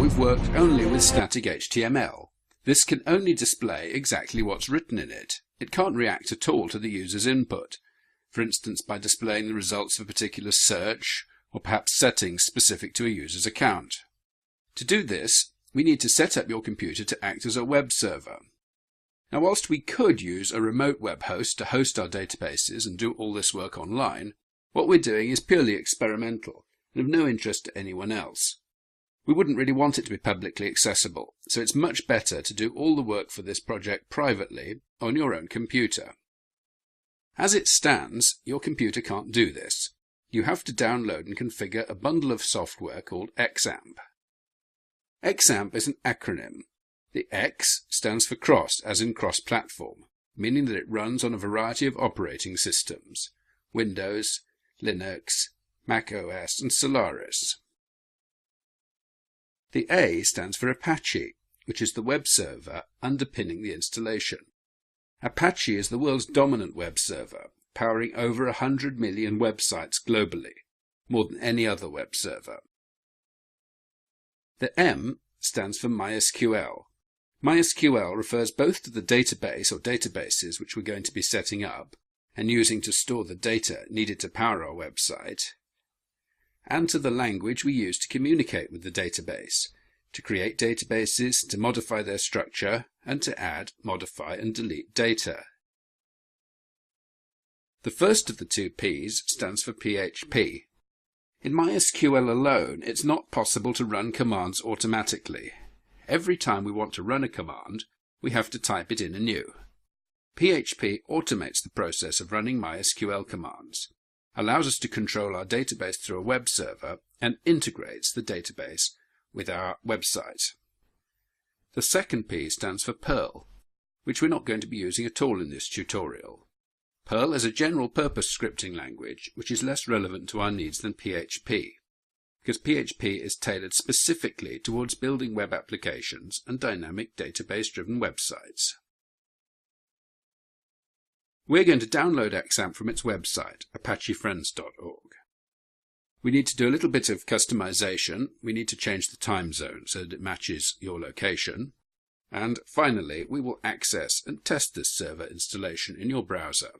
we've worked only with static HTML. This can only display exactly what's written in it. It can't react at all to the user's input, for instance by displaying the results of a particular search or perhaps settings specific to a user's account. To do this, we need to set up your computer to act as a web server. Now, whilst we could use a remote web host to host our databases and do all this work online, what we're doing is purely experimental and of no interest to anyone else. We wouldn't really want it to be publicly accessible, so it's much better to do all the work for this project privately on your own computer. As it stands, your computer can't do this. You have to download and configure a bundle of software called XAMPP. XAMPP is an acronym. The X stands for cross, as in cross-platform, meaning that it runs on a variety of operating systems: Windows, Linux, Mac OS and Solaris. The A stands for Apache, which is the web server underpinning the installation. Apache is the world's dominant web server, powering over 100 million websites globally, more than any other web server. The M stands for MySQL. MySQL refers both to the database or databases which we're going to be setting up and using to store the data needed to power our website, and to the language we use to communicate with the database, to create databases, to modify their structure, and to add, modify and delete data. The first of the two P's stands for PHP. In MySQL alone, it's not possible to run commands automatically. Every time we want to run a command, we have to type it in anew. PHP automates the process of running MySQL commands, allows us to control our database through a web server, and integrates the database with our website. The second P stands for Perl, which we're not going to be using at all in this tutorial. Perl is a general-purpose scripting language which is less relevant to our needs than PHP, because PHP is tailored specifically towards building web applications and dynamic database-driven websites. We're going to download XAMPP from its website, apachefriends.org. We need to do a little bit of customization. We need to change the time zone so that it matches your location. And finally, we will access and test this server installation in your browser.